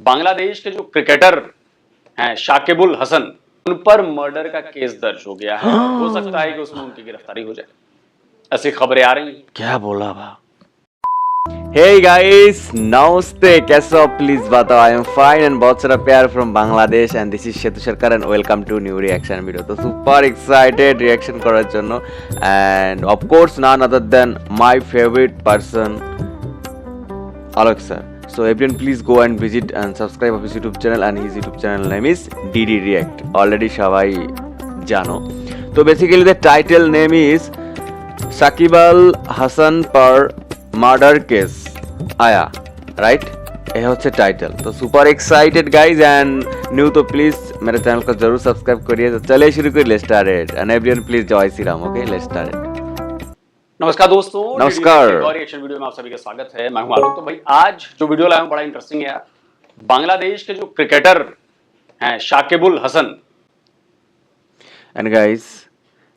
बांग्लादेश के जो क्रिकेटर हैं शाकिबुल हसन, उन पर मर्डर का केस दर्ज हो गया है। हो सकता है कि उसमें उनकी गिरफ्तारी हो जाए, ऐसी खबरें आ रही हैं। क्या बोला भा? Hey guys, नमस्ते, कैसे हो? प्लीज बताओ। आई एम फाइन एंड बहुत सारा प्यार from Bangladesh and this is Shetu Sarkar and welcome to new reaction video. তো সুপার এক্সাইটেড রিঅ্যাকশন করার জন্য and of course none other than my favorite person Alok sir. So everyone please go and visit and subscribe of his YouTube channel and his YouTube channel name is DD React. Already সবাই জানো। তো basically the title name is Shakibul Hasan पर murder case आया, right? यह होता title. तो super excited guys and new तो please मेरे चैनल को जरूर सब्सक्राइब करिए। तो चलिए शुरू करिए, let's start and everyone please जय Shri Ram. Okay, let's start. नमस्कार दोस्तों, नमस्कार। रिएक्शन वीडियो में आप सभी का स्वागत है। मैं हूं आलोक। तो भाई आज जो वीडियो लाया हूं बड़ा इंटरेस्टिंग है यार। बांग्लादेश के जो क्रिकेटर हैं Shakibul Hasan, and guys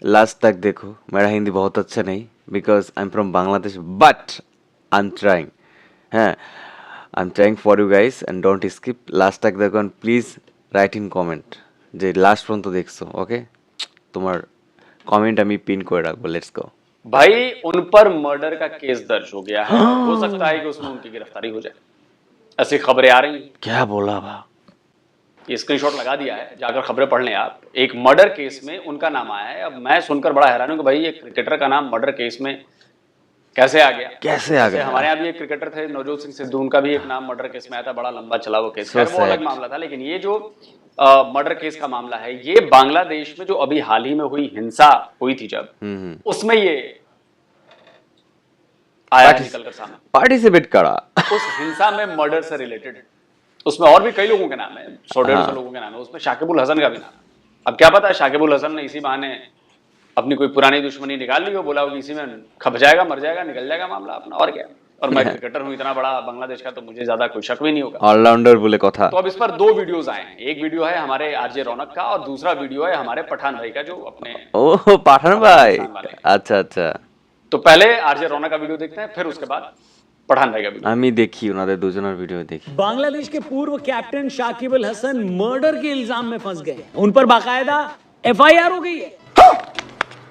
last तक देखो। मेरा हिंदी बहुत अच्छा नहीं because I am from Bangladesh but I am trying. হ্যাঁ, I am trying for you guys and don't skip. Last তক দেখুন, প্লিজ রাইট ইন কমেন্ট যে লাস্ট পর্যন্ত দেখছো। ওকে, তোমার কমেন্ট আমি পিন করে রাখবো। Let's go. भाई उन पर मर्डर का केस दर्ज हो गया है। हो सकता है कि उसमें उनकी गिरफ्तारी हो जाए, ऐसी खबरें आ रही हैं। क्या बोला भा? ये स्क्रीनशॉट लगा दिया है, जाकर खबरें पढ़ लें आप। एक मर्डर केस में उनका नाम आया है। अब मैं सुनकर बड़ा हैरान हूं कि भाई ये क्रिकेटर का नाम मर्डर केस में कैसे आ गया। कैसे आ गया? हमारे यहाँ भी एक क्रिकेटर थे नवजोत सिंह सिद्धू, उनका भी एक नाम मर्डर केस में आया था। बड़ा लंबा चला वो केस, खैर वो अलग मामला था। लेकिन ये जो मर्डर केस का मामला है, ये बांग्लादेश में जो अभी हाल ही में हुई हिंसा हुई थी जब, उसमें ये आया निकल कर सामने, पार्टिसिपेट करा उस हिंसा में मर्डर से रिलेटेड। उसमें और भी कई लोगों के नाम है, 100-150 लोगों के नाम है। उसमें शाकिबुल हसन का भी नाम है। अब क्या पता है शाकिबुल हसन ने इसी बहाने अपनी कोई पुरानी दुश्मनी निकाल ली हो, बोला हो कि इसी में खप जाएगा, मर जाएगा, निकल जाएगा मामला अपना, और क्या। और मैं क्रिकेटर हूं इतना बड़ा बांग्लादेश का, तो मुझे ज्यादा कोई शक भी नहीं होगा। ऑलराउंडर बोले कथा। तो अब इस पर 2 वीडियोस आए हैं। एक वीडियो है हमारे आरजे रौनक का और दूसरा वीडियो है हमारे पठान भाई का, जो अपने ओह पठान भाई, अच्छा अच्छा। तो पहले आरजे रौनक का वीडियो देखते हैं, फिर उसके बाद पठान भाई का वीडियो। আমি দেখি ওনাদের দুজনের ভিডিও দেখি। बांग्लादेश के पूर्व कैप्टन शाकिबुल हसन मर्डर के इल्जाम में फंस गए। उन पर बाकायदा एफआईआर हो गई है।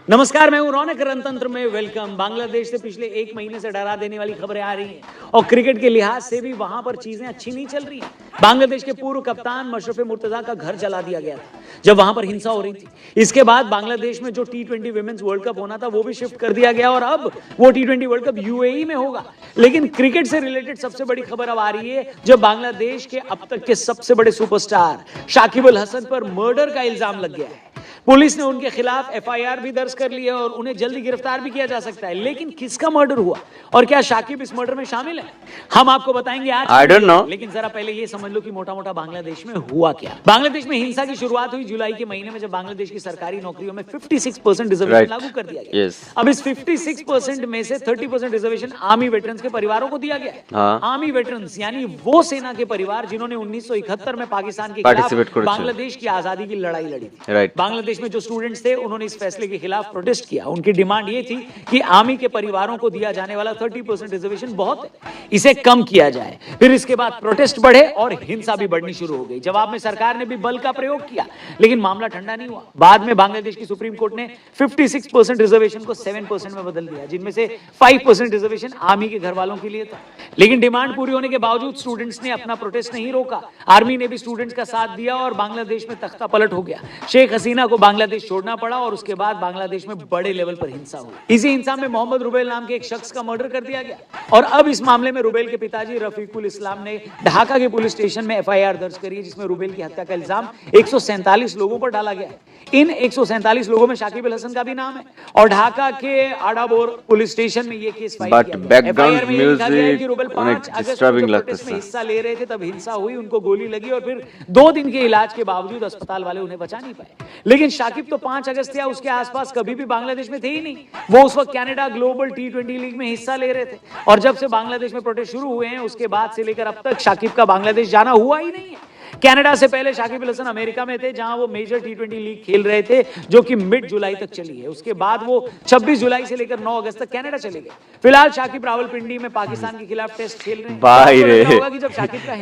नमस्कार, मैं हूं रौनक। रणतंत्र में वेलकम। बांग्लादेश से पिछले 1 महीने से डरा देने वाली खबरें आ रही हैं और क्रिकेट के लिहाज से भी वहां पर चीजें अच्छी नहीं चल रही हैं। बांग्लादेश के पूर्व कप्तान मशरफ मुर्तजा का घर जला दिया गया था जब वहां पर हिंसा हो रही थी। इसके बाद बांग्लादेश में जो T20 विमेंस वर्ल्ड कप होना था वो भी शिफ्ट कर दिया गया और अब वो T20 वर्ल्ड कप यूएई में होगा। लेकिन क्रिकेट से रिलेटेड सबसे बड़ी खबर अब आ रही है, जब बांग्लादेश के अब तक के सबसे बड़े सुपरस्टार शाकिबुल हसन पर मर्डर का इल्जाम लग गया है। पुलिस ने उनके खिलाफ एफआईआर भी दर्ज कर ली है और उन्हें जल्दी गिरफ्तार भी किया जा सकता है। लेकिन किसका मर्डर हुआ और क्या शाकिब इस मर्डर में शामिल है, हम आपको बताएंगे आज। I don't know। लेकिन जरा पहले ये समझ लो कि मोटा मोटा बांग्लादेश में हुआ क्या। बांग्लादेश में हिंसा की शुरुआत हुई जुलाई के महीने में, जब बांग्लादेश की सरकारी नौकरियों में 56% रिजर्वेशन लागू कर दिया गया। अब इस 56% में से 30% रिजर्वेशन आर्मी वेटरन्स के परिवारों को दिया गया है। आर्मी वेटरन्स यानी वो सेना के परिवार जिन्होंने 1971 में पाकिस्तान के खिलाफ बांग्लादेश की आजादी की लड़ाई लड़ी थी। बांग्लादेश में जो स्टूडेंट्स थे उन्होंने इस फैसले के खिलाफ प्रोटेस्ट किया। उनकी डिमांड ये थी कि आर्मी के परिवारों को दिया जाने वाला 30% रिजर्वेशन बहुत है, इसे कम किया जाए। फिर इसके बाद प्रोटेस्ट बढ़े और हिंसा भी बढ़नी शुरू हो गई। जवाब में सरकार ने भी बल का प्रयोग किया, लेकिन मामला ठंडा नहीं हुआ। बाद में बांग्लादेश की सुप्रीम कोर्ट ने 56% रिजर्वेशन को 7% में बदल दिया, जिनमें से 5% रिजर्वेशन आर्मी के घर वालों के लिए था। लेकिन डिमांड पूरी होने के बावजूद स्टूडेंट्स ने अपना प्रोटेस्ट नहीं रोका। आर्मी ने भी स्टूडेंट्स का साथ दिया और बांग्लादेश में तख्ता पलट हो गया। शेख हसीना को बांग्लादेश छोड़ना पड़ा और उसके बाद बांग्लादेश में बड़े लेवल पर हिंसा हुई। इसी हिंसा में मोहम्मद रुबेल नाम के एक शख्स का मर्डर कर दिया गया और अब इस मामले में रुबेल के पिताजी रफीकुल इस्लाम ने ढाका के पुलिस स्टेशन में एफआईआर दर्ज करी है, जिसमें रुबेल की हत्या का इल्जाम 147 लोगों पर डाला गया है। इन 147 लोगों में शाकिबुल हसन का भी नाम है और ढाका के आडाबोर पुलिस स्टेशन में ये केस फाइल किया गया। एफआईआर में लिखा गया है कि रुबेल 5 अगस्त को प्रोटेस्ट में हिस्सा ले रहे थे, तब हिंसा हुई, उनको गोली लगी और फिर 2 दिन के इलाज के बावजूद अस्पताल वाले उन्हें बचा नहीं पाए। लेकिन शाकिब तो 5 अगस्त या उसके आसपास कभी भी बांग्लादेश में थे ही नहीं। वो उस वक्त कनाडा ग्लोबल T20 लीग में हिस्सा ले रहे थे और जब से बांग्लादेश में प्रोटेस्ट शुरू हुए हैं उसके बाद से लेकर अब तक शाकिब का बांग्लादेश जाना हुआ ही नहीं है। कनाडा से पहले शाकिब अल हसन अमेरिका में थे, जहां वो मेजर टी20 लीग खेल रहे थे, जो कि मिड जुलाई तक चली है। उसके बाद वो 26 जुलाई से लेकर 9 अगस्त तक कनाडा चले गए। फिलहाल शाकिब रावलपिंडी में पाकिस्तान के खिलाफ टेस्ट खेल रहे हैं। भाई रे,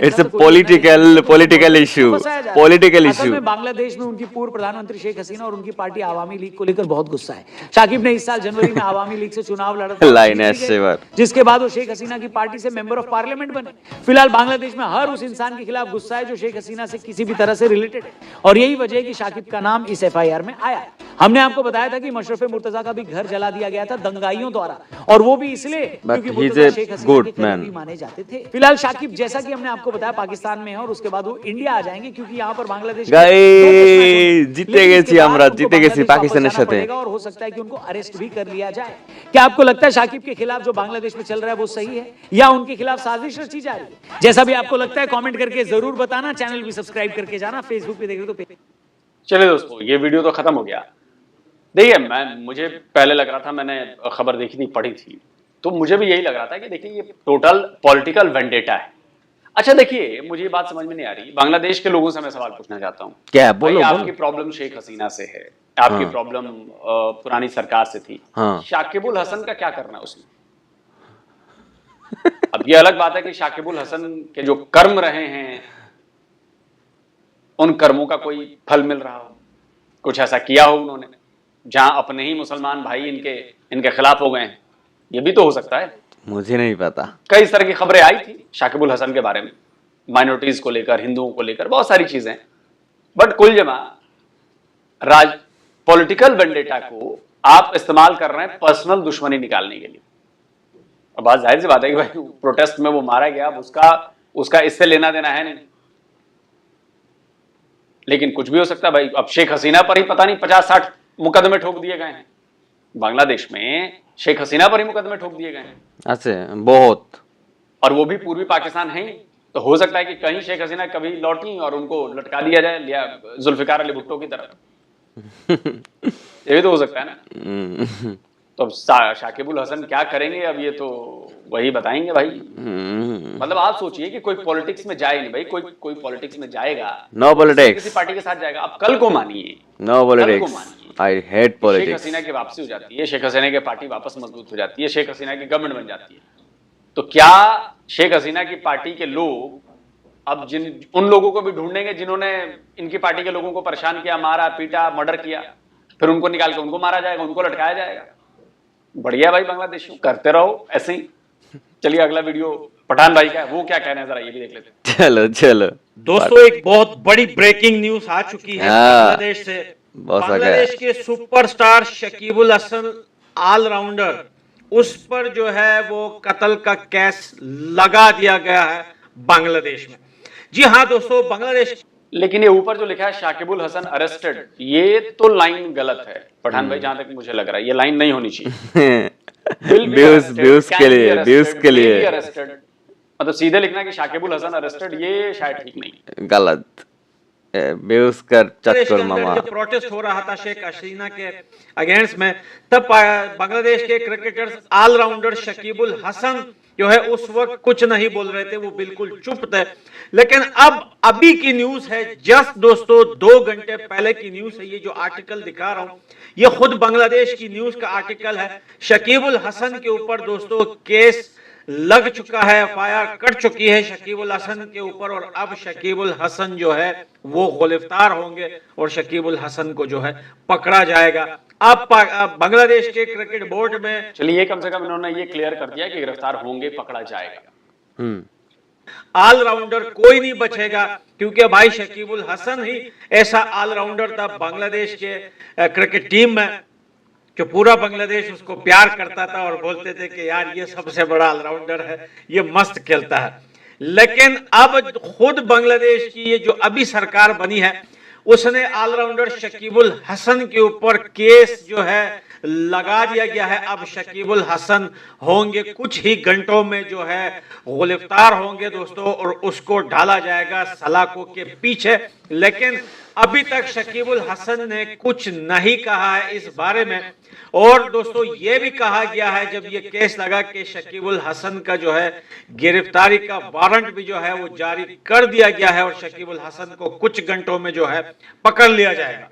it's a political issue, political issue. Bangladesh में उनकी पूर्व प्रधानमंत्री शेख हसीना और उनकी पार्टी आवामी लीग को लेकर बहुत गुस्सा है। शाकिब ने इस साल जनवरी में आवामी लीग से चुनाव लड़ा था, जिसके बाद वो शेख हसीना की पार्टी से मेंबर ऑफ पार्लियामेंट बने। फिलहाल बांग्लादेश में हर उस इंसान के खिलाफ गुस्सा है जो शेख हसीना से किसी भी तरह से रिलेटेड है, और यही वजह है कि शाकिब का नाम इस एफआईआर में आया। हमने आपको बताया था कि मशरफ मुर्तजा का भी घर जला दिया गया था दंगाइयों द्वारा, और वो भी इसलिए क्योंकि मुर्तजा शेख हसीना के करीबी माने जाते थे। फिलहाल शाकिब, जैसा कि हमने आपको बताया, पाकिस्तान में है और उसके बाद वो इंडिया आ जाएंगे, क्योंकि यहाँ पर बांग्लादेश जीते गए আমরা জিতে গেছি পাকিস্তানের সাথে, और हो सकता है कि उनको अरेस्ट भी कर लिया जाए। क्या आपको लगता है शाकिब के खिलाफ जो बांग्लादेश में चल रहा है वो सही है, या उनके खिलाफ साजिश रची जा रही है? जैसा भी आपको लगता है कमेंट करके जरूर बताना, चैनल भी सब्सक्राइब करके जाना, फेसबुक पे देख रहे तो चलिए दोस्तों, ये वीडियो तो खत्म हो गया। देखिए, मुझे पहले लग रहा था, मैंने खबर देखी थी, पढ़ी थी, तो मुझे भी यही लग रहा था कि देखिए ये टोटल पॉलिटिकल वेंडेटा है। अच्छा देखिए, मुझे ये बात समझ में नहीं आ रही। बांग्लादेश के लोगों से मैं सवाल पूछना चाहता हूँ, क्या बोलो, आपकी प्रॉब्लम शेख हसीना से है, आपकी प्रॉब्लम पुरानी सरकार से थी, शाकिबुल हसन का क्या करना है उसमें? अब ये अलग बात है कि शाकिबुल हसन के जो कर्म रहे हैं, उन कर्मों का कोई फल मिल रहा हो, कुछ ऐसा किया हो उन्होंने जहां अपने ही मुसलमान भाई इनके खिलाफ हो गए हैं, ये भी तो हो सकता है। मुझे नहीं पता। कई तरह की खबरें आई थी शाकिबुल हसन के बारे में, माइनॉरिटीज को लेकर, हिंदुओं को लेकर, बहुत सारी चीजें। बट कुल जमा पॉलिटिकल वेंडेटा को आप इस्तेमाल कर रहे हैं पर्सनल दुश्मनी निकालने के लिए। अब बात जाहिर सी बात है कि भाई प्रोटेस्ट में वो मारा गया, अब उसका इससे लेना देना है नहीं, लेकिन कुछ भी हो सकता है भाई। अब शेख हसीना पर ही पता नहीं 50-60 मुकदमे ठोक दिए गए हैं बांग्लादेश में, शेख हसीना पर ही मुकदमे ठोक दिए गए हैं। अच्छा, बहुत। और वो भी पूर्वी पाकिस्तान है ही, तो हो सकता है कि कहीं शेख हसीना कभी लौटी और उनको लटका दिया जाए जुल्फिकार अली भुट्टो की तरह। ये भी तो हो सकता है ना। तो अब शाकिबुल हसन क्या करेंगे, अब ये तो वही बताएंगे भाई। मतलब आप सोचिए कि कोई पॉलिटिक्स में जाए नहीं भाई, कोई पॉलिटिक्स में जाएगा, नो पॉलिटिक्स, किसी पार्टी के साथ जाएगा। अब कल को मानिए, no politics, I hate politics. Sheikh Hasina की वापसी हो जाती है, शेख हसीना की पार्टी वापस मजबूत हो जाती है, शेख हसीना की गवर्नमेंट बन जाती है, तो क्या शेख हसीना की पार्टी के लोग अब उन लोगों को भी ढूंढेंगे जिन्होंने इनकी पार्टी के लोगों को परेशान किया, मारा, पीटा, मर्डर किया, फिर उनको निकाल के उनको मारा जाएगा, उनको लटकाया जाएगा। बढ़िया भाई, बांग्लादेश करते रहो ऐसे ही। चलिए अगला वीडियो पठान भाई का है, वो क्या कहना है जरा ये भी देख लेते हैं। चलो दोस्तों, एक बहुत बड़ी ब्रेकिंग न्यूज आ चुकी है बांग्लादेश से। बांग्लादेश के सुपरस्टार शकीबुल हसन ऑलराउंडर, उस पर जो है वो कत्ल का केस लगा दिया गया है बांग्लादेश में। जी हाँ दोस्तों, बांग्लादेश। लेकिन ये ऊपर जो लिखा है शाकिबुल हसन अरेस्टेड, ये तो लाइन गलत है पठान भाई, जहां तक मुझे लग रहा है ये लाइन नहीं होनी चाहिए। व्यूज के लिए अरेस्टेड, मतलब सीधे लिखना कि शाकिबुल हसन अरेस्टेड, ये शायद ठीक नहीं, गलत। व्यूज कर चक्कर मामा। जब प्रोटेस्ट हो रहा था शेख हसीना के अगेंस्ट में, तब बांग्लादेश के क्रिकेटर ऑलराउंडर शकीबुल हसन जो है उस वक्त कुछ नहीं बोल रहे थे, वो बिल्कुल चुप थे। लेकिन अब अभी की न्यूज है, जस्ट दोस्तों 2 घंटे पहले की न्यूज है, ये जो आर्टिकल दिखा रहा हूं ये खुद बांग्लादेश की न्यूज का आर्टिकल है। शकीबुल हसन के ऊपर दोस्तों केस लग चुका है, एफआईआर कट चुकी है शकीबुल हसन के ऊपर, और अब शकीबुल हसन जो है वो गिरफ्तार होंगे और शकीबुल हसन को जो है पकड़ा जाएगा। अब बांग्लादेश के क्रिकेट बोर्ड में, चलिए कम से कम इन्होंने ये क्लियर कर दिया कि गिरफ्तार होंगे, पकड़ा जाएगा। ऑलराउंडर कोई नहीं बचेगा, क्योंकि भाई शकीबुल हसन ही ऐसा ऑलराउंडर था बांग्लादेश के क्रिकेट टीम में, जो पूरा बांग्लादेश उसको प्यार करता था और बोलते थे कि यार ये सबसे बड़ा ऑलराउंडर है, ये मस्त खेलता है। लेकिन अब खुद बांग्लादेश की ये जो अभी सरकार बनी है, उसने ऑलराउंडर शकीबुल हसन के ऊपर केस जो है लगा दिया गया है। अब शकीबुल हसन होंगे कुछ ही घंटों में जो है गिरफ्तार होंगे दोस्तों, और उसको डाला जाएगा सलाखों के पीछे। लेकिन अभी तक शकीबुल हसन ने कुछ नहीं कहा है इस बारे में। और दोस्तों ये भी कहा गया है जब ये केस लगा कि शकीबुल हसन का जो है गिरफ्तारी का वारंट भी जो है वो जारी कर दिया गया है और शकीबुल हसन को कुछ घंटों में जो है पकड़ लिया जाएगा।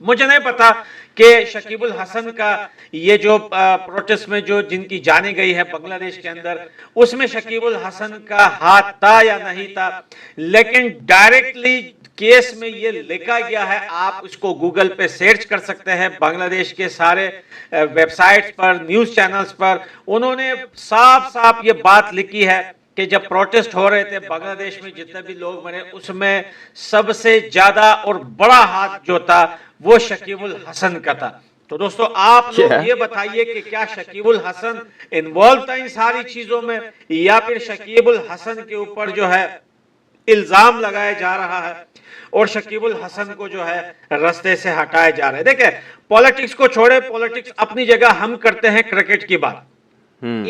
मुझे नहीं पता कि शकीबुल हसन का ये जो प्रोटेस्ट में जो जिनकी जानी गई है बांग्लादेश के अंदर, उसमें शकीबुल हसन का हाथ था या नहीं था, लेकिन डायरेक्टली केस में ये लिखा गया है। आप इसको गूगल पे सर्च कर सकते हैं, बांग्लादेश के सारे वेबसाइट्स पर, न्यूज चैनल्स पर उन्होंने साफ साफ ये बात लिखी है कि जब प्रोटेस्ट हो रहे थे बांग्लादेश में जितने भी लोग मरे उसमें सबसे ज्यादा और बड़ा हाथ जो था वो शकीबुल हसन का था। तो दोस्तों आप लोग ये बताइए कि क्या शकीबुल हसन इन्वॉल्व था इन सारी चीजों में, या फिर शकीबुल हसन के ऊपर जो है इल्जाम लगाया जा रहा है और शकीबुल हसन को जो है रास्ते से हटाया जा रहा है। देखिए पॉलिटिक्स को छोड़े, पॉलिटिक्स अपनी जगह, हम करते हैं क्रिकेट की बात।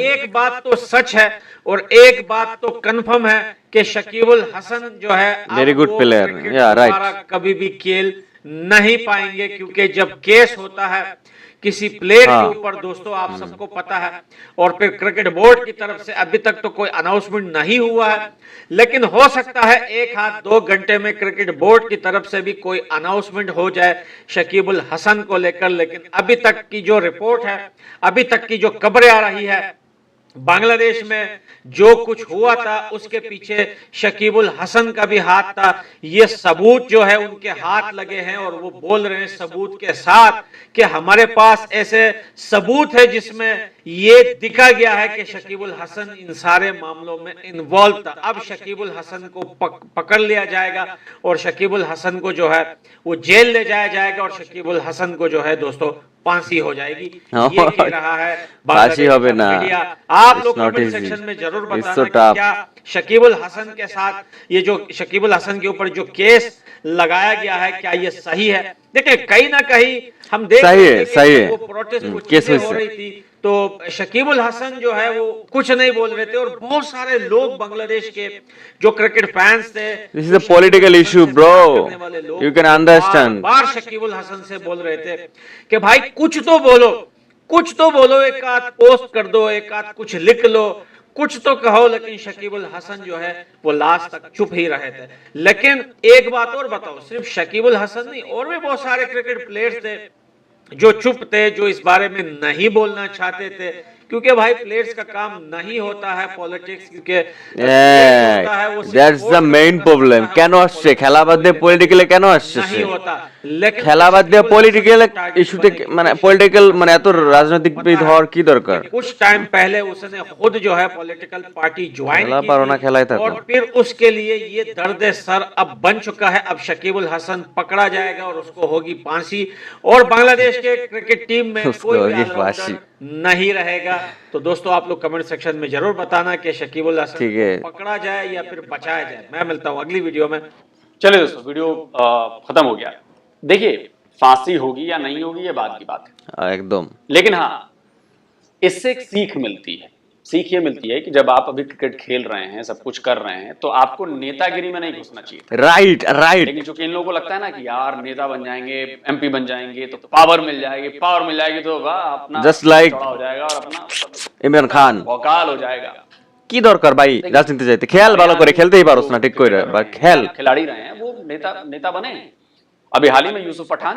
एक बात तो सच है और एक बात तो कंफर्म है कि शकीबुल हसन जो है वेरी गुड प्लेयर, या राइट, कभी भी खेल नहीं पाएंगे, क्योंकि जब केस होता है किसी प्लेयर के ऊपर दोस्तों आप सबको पता है, और फिर क्रिकेट बोर्ड की तरफ से अभी तक तो कोई अनाउंसमेंट नहीं हुआ है, लेकिन हो सकता है 1-2 घंटे में क्रिकेट बोर्ड की तरफ से भी कोई अनाउंसमेंट हो जाए शकीबुल हसन को लेकर। लेकिन अभी तक की जो रिपोर्ट है, अभी तक की जो खबरें आ रही है, बांग्लादेश में जो कुछ हुआ था उसके पीछे शकीबुल हसन का भी हाथ था। ये सबूत जो है उनके हाथ लगे हैं और वो बोल रहे हैं सबूत के साथ कि हमारे पास ऐसे सबूत है जिसमें ये दिखा गया है कि शकीबुल हसन इन सारे मामलों में इन्वॉल्व था। अब शकीबुल हसन को पकड़ लिया जाएगा और शकीबुल हसन को जो है वो जेल ले जाया जाएगा और शकीबुल हसन को जो है दोस्तों फांसी हो जाएगी। ये कह रहा है फांसी होवे ना, आप लोग कमेंट सेक्शन में जरूर बताना कि क्या शकीबुल हसन के साथ ये जो शकीबुल हसन के ऊपर जो केस लगाया गया है क्या ये सही है। देखिए कहीं ना कहीं हम देख रहे हैं वो प्रोटेस्ट केस हो रही थी तो शकीबुल हसन जो है वो कुछ नहीं बोल रहे थे और बहुत सारे लोग बांग्लादेश के जो क्रिकेट फैंस थे, this is a political issue bro, you can understand, बार शकीबुल हसन से बोल रहे थे कि भाई कुछ तो बोलो, कुछ तो बोलो, एक आध पोस्ट कर दो, एक आध कुछ लिख लो, कुछ तो कहो। लेकिन शकीबुल हसन जो है वो लास्ट तक चुप ही रहे थे। लेकिन एक बात और बताओ, सिर्फ शकीबुल हसन नहीं और भी बहुत सारे क्रिकेट प्लेयर्स थे जो चुप थे, जो इस बारे में नहीं बोलना चाहते थे, क्योंकि भाई प्लेयर्स का काम नहीं होता है पॉलिटिक्स, क्योंकि दैट्स द मेन प्रॉब्लेम। কেন আসছে খেলা বাদ দিয়ে পলিটিক্যালে কেন আসছে नहीं होता, लेकिन খেলা বাদ দিয়ে পলিটিক্যাল ইস্যুতে মানে পলিটিক্যাল মানে এত রাজনৈতিকবিদ হওয়ার কি দরকার? कुछ टाइम पहले उसने खुद जो है पॉलिटिकल पार्टी ज्वाइन খেলা পারো না খেলাই থাকো, और फिर उसके लिए ये दर्द सर अब बन चुका है। अब शकीबुल हसन पकड़ा जाएगा और उसको होगी फांसी और बांग्लादेश के क्रिकेट टीम में कोई भी ऑलराउंडर नहीं रहेगा। तो दोस्तों आप लोग कमेंट सेक्शन में जरूर बताना कि शकीबुल हसन को पकड़ा जाए या फिर बचाया जाए। मैं मिलता हूं अगली वीडियो में। चलिए दोस्तों वीडियो खत्म हो गया। देखिए फांसी होगी या नहीं होगी ये बात की बात है एकदम, लेकिन हाँ इससे एक सीख मिलती है। सीख ये मिलती है कि जब आप अभी क्रिकेट खेल रहे हैं, सब कुछ कर रहे हैं, तो आपको नेतागिरी में नहीं घुसना चाहिए। Right right. लेकिन चूंकि इन लोगों को लगता है ना कि यार नेता बन जाएंगे, एमपी बन जाएंगे तो पावर मिल जाएगी, पावर मिल जाएगी तो वाह अपना जस्ट लाइक हो जाएगा और अपना ইমরান খান ভোকাল हो जाएगा। কি দরকার ভাই রাজনীতি যাইতে? খেল ভালো করে খেলতেই পারোস না ঠিক করে, বা খেল खिलाड़ी रहे हैं वो नेता बने। अभी हाल ही में यूसुफ पठान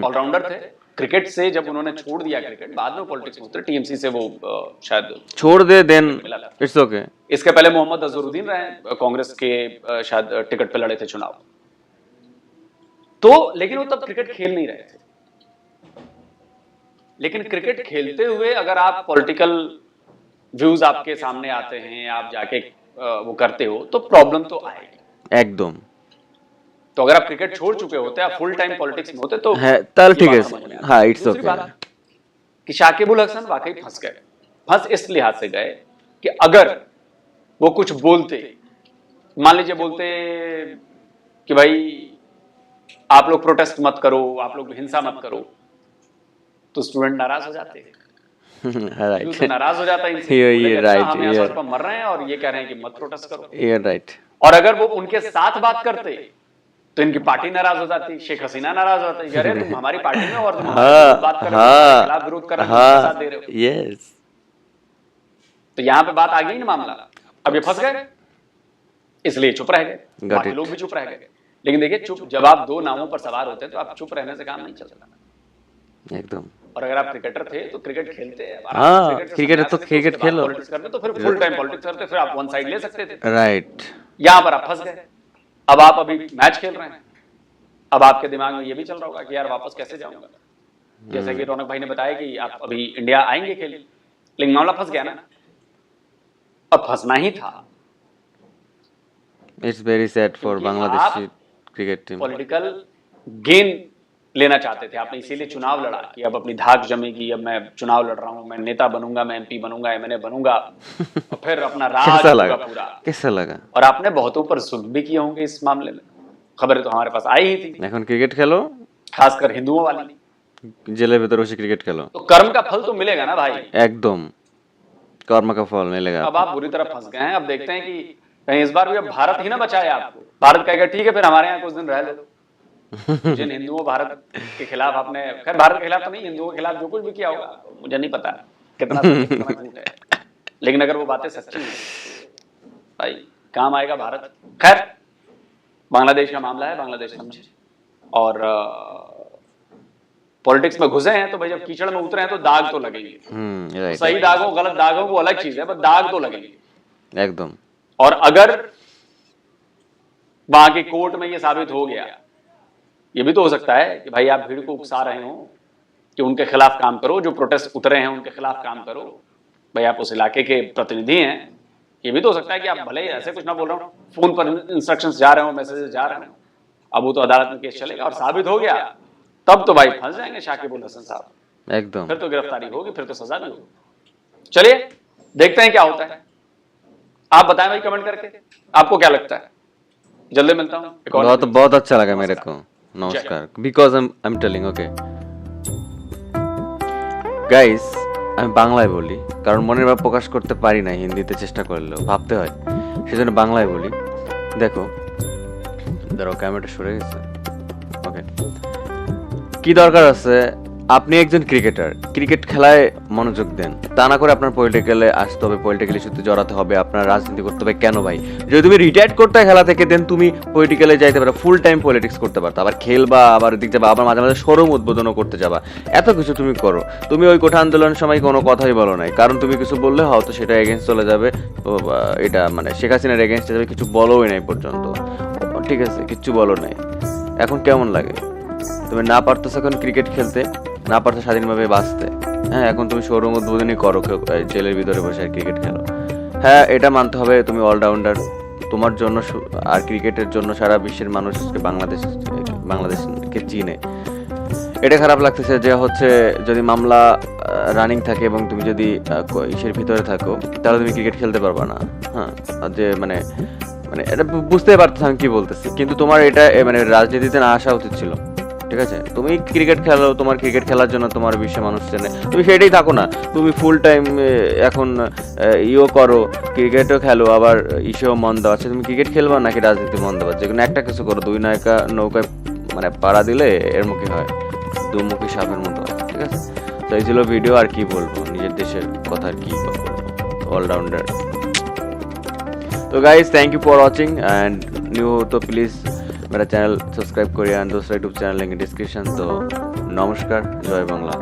ऑलराउंडर थे, क्रिकेट से जब उन्होंने छोड़ दिया क्रिकेट, बाद में पॉलिटिक्स में उतरे, टीएमसी से वो शायद छोड़ दे, देन इट्स ओके। इसके पहले मोहम्मद अजहरुद्दीन रहे, कांग्रेस के शायद टिकट पे लड़े थे चुनाव, तो लेकिन वो तब क्रिकेट खेल नहीं रहे थे। लेकिन क्रिकेट खेलते हुए अगर आप पॉलिटिकल व्यूज आपके सामने आते हैं, आप जाके वो करते हो तो प्रॉब्लम तो आएगी एकदम। तो अगर आप क्रिकेट छोड़ चुके होते, आप फुल टाइम पॉलिटिक्स में होते तो तब ठीक है, हाँ इट्स ओके। कि शाकिबुल हसन वाकई फंस गए। फंस इस लिहाज से गए कि अगर वो कुछ बोलते, मान लीजिए बोलते कि भाई आप लोग प्रोटेस्ट मत करो, आप लोग हिंसा मत करो, तो स्टूडेंट नाराज हो जाते हैं, राइट तो नाराज हो जाता है इनसे, ये बोलेगा, अच्छा, राइट हम यहाँ सड़क पर मर रहे हैं और ये कह रहे हैं कि मत प्रोटेस्ट करो। ये राइट और अगर वो उनके साथ बात करते तो इनकी पार्टी नाराज हो जाती, शेख हसीना नाराज हो जाती, अरे तुम हमारी पार्टी में और तुम हमारे बात कर रहे हो, तुम्हारे खिलाफ विरोध कर रहे हो, तुम साथ दे रहे हो। यस तो यहाँ पे बात आ गई ना मामला, अब ये फंस गए इसलिए चुप रह गए, Got बाकी it. लोग भी चुप रह गए। लेकिन देखिए चुप, जब आप दो नावों पर सवार होते हैं तो आप चुप रहने से काम नहीं चलता। एकदम और अगर आप क्रिकेटर थे तो क्रिकेट खेलते हैं, हाँ, क्रिकेट है तो क्रिकेट खेलो। पॉलिटिक्स करते तो फिर फुल टाइम पॉलिटिक्स करते, फिर आप वन साइड ले सकते थे। राइट यहाँ पर आप फंस गए। अब आप अभी मैच खेल रहे हैं, अब आपके दिमाग में ये भी चल रहा होगा कि यार वापस कैसे जाऊंगा, जैसे कि रौनक भाई ने बताया कि आप अभी इंडिया आएंगे खेल, लेकिन मामला फंस गया ना, अब फंसना ही था। इट्स वेरी सैड फॉर क्योंकि Bangladesh cricket team. Political gain लेना चाहते थे, आपने इसीलिए चुनाव लड़ा कि अब अपनी धाक जमेगी, अब मैं चुनाव लड़ रहा हूं, मैं नेता बनूंगा, मैं एमपी बनूंगा, एमएलए बनूंगा, और फिर अपना राज कैसा होगा लगा पूरा। कैसा लगा? और आपने बहुतों पर जुल्म भी किए होंगे इस मामले में, खबरें तो हमारे पास आई ही थी, এখন ক্রিকেট খেলো, खासकर हिंदुओं वाली। জেলের ভিতরে বসে ক্রিকেট খেলো, तो कर्म का फल तो मिलेगा ना भाई। একদম कर्म का फल मिलेगा। अब आप बुरी तरह फंस गए हैं। अब देखते हैं कि कहीं इस बार भी अब भारत ही ना बचाए आपको। भारत कहेगा ठीक है फिर हमारे यहाँ कुछ दिन रह लो। जिन हिंदुओं भारत के खिलाफ आपने, खैर भारत के खिलाफ तो नहीं, हिंदुओं के खिलाफ जो कुछ भी किया होगा मुझे नहीं पता कितना सच है, कितना झूठ है, लेकिन अगर वो बातें सच्ची हैं भाई काम आएगा भारत। खैर बांग्लादेश का मामला है, बांग्लादेश समझे। और पॉलिटिक्स में घुसे हैं तो भाई जब कीचड़ में उतरे हैं तो दाग तो लगेगी। राइट सही दागों गलत दागों वो अलग चीज है, पर दाग तो लगेगी। एकदम। और अगर वहां की कोर्ट में ये साबित हो गया, ये भी तो हो सकता है कि भाई आप भीड़ को उकसा रहे हो कि उनके खिलाफ काम करो, जो प्रोटेस्ट उतरे हैं उनके खिलाफ काम करो, भाई आप उस इलाके के प्रतिनिधि हैं। ये भी तो हो सकता है कि आप भले ही ऐसे कुछ ना बोल रहे हो, फोन पर इंस्ट्रक्शंस जा रहे हो, मैसेजेस जा रहे हो, अब वो तो अदालत में केस चलेगा और साबित हो गया तब तो भाई फंस जाएंगे शाकिबुल हसन साहब, एकदम। फिर तो गिरफ्तारी होगी, फिर तो सजा भी होगी। चलिए देखते हैं क्या होता है, आप बताएं भाई कमेंट करके आपको क्या लगता है। जल्दी मिलता हूँ। बहुत बहुत अच्छा लगा मेरे को। नमस्कार। Because I am telling okay guys, আমি বাংলায় বলি কারণ মনের ভাব প্রকাশ করতে পারি না হিন্দিতে, চেষ্টা করলেও ভাবতে হয়, সেজন্য বাংলায় বলি। দেখো ধরো ক্যামেরাটা সরে গেছে, ওকে। কি দরকার আছে, আপনি একজন ক্রিকেটার, ক্রিকেট খেলায় মনোযোগ দেন, তা না করে আপনার পলিটিক্যালে আসতে হবে, পলিটিক্যাল ইস্যুতে জড়াতে হবে, আপনার রাজনীতি করতে হবে। কেন ভাই? যদি তুমি রিটায়ার্ড করতে খেলা থেকে দেন তুমি পলিটিক্যালে যাইতে পারো, ফুল টাইম পলিটিক্স করতে পারতো, আবার খেলবা, আবার দিক যাবা, আবার মাঝে মাঝে শোরুম উদ্বোধনও করতে যাবা, এত কিছু তুমি করো। তুমি ওই কোঠা আন্দোলনের সময় কোনো কথাই বলো নাই, কারণ তুমি কিছু বললে হয়তো সেটা এগেনস্ট চলে যাবে, এটা মানে শেখ হাসিনার এগেনস্টে যাবে, কিছু বলোই নাই পর্যন্ত, ঠিক আছে, কিচ্ছু বলো নাই। এখন কেমন লাগে? তুমি না পারতেছো এখন ক্রিকেট খেলতে, না পারছো স্বাধীনভাবে বাঁচতে, হ্যাঁ এখন তুমি শোরুম উদ্বোধনই করো, জেলের ভিতরে বসে ক্রিকেট খেলো। হ্যাঁ এটা মানতে হবে তুমি অলরাউন্ডার, তোমার জন্য আর ক্রিকেটের জন্য সারা বিশ্বের মানুষকে বাংলাদেশকে চিনে। এটা খারাপ লাগতেছে যে হচ্ছে যদি মামলা রানিং থাকে এবং তুমি যদি ইসের ভিতরে থাকো তাহলে তুমি ক্রিকেট খেলতে পারবা না। হ্যাঁ যে মানে এটা বুঝতে পারতেছ আমি কি বলতেছি, কিন্তু তোমার এটা মানে রাজনীতিতে না আসা উচিত ছিল, ঠিক আছে? তুমি ক্রিকেট খেলো, তোমার ক্রিকেট খেলার জন্য তোমার বিশ্বে মানুষ চেনে, তুমি সেটাই থাকো না, তুমি ফুল টাইম এখন ইও করো, ক্রিকেটও খেলো, আবার ইসেও মন দেওয়া আছে, তুমি ক্রিকেট খেলবা নাকি রাজনীতি মন দেওয়া, যে কোনো একটা কিছু করো, দুই নৌকায় মানে পাড়া দিলে এর মুখে হয় দুমুখী সাপের মতো, ঠিক আছে? তো এই ছিল ভিডিও, আর কি বলবো, নিজের দেশের কথা আর কি বলবো, অলরাউন্ডার। तो guys thank you for watching and new हो तो प्लीज़ मेरा चैनल सब्सक्राइब करिए एंड दूसरा यूट्यूब चैनल लिंक डिस्क्रिप्शन। तो नमस्कार, जय बांग्ला।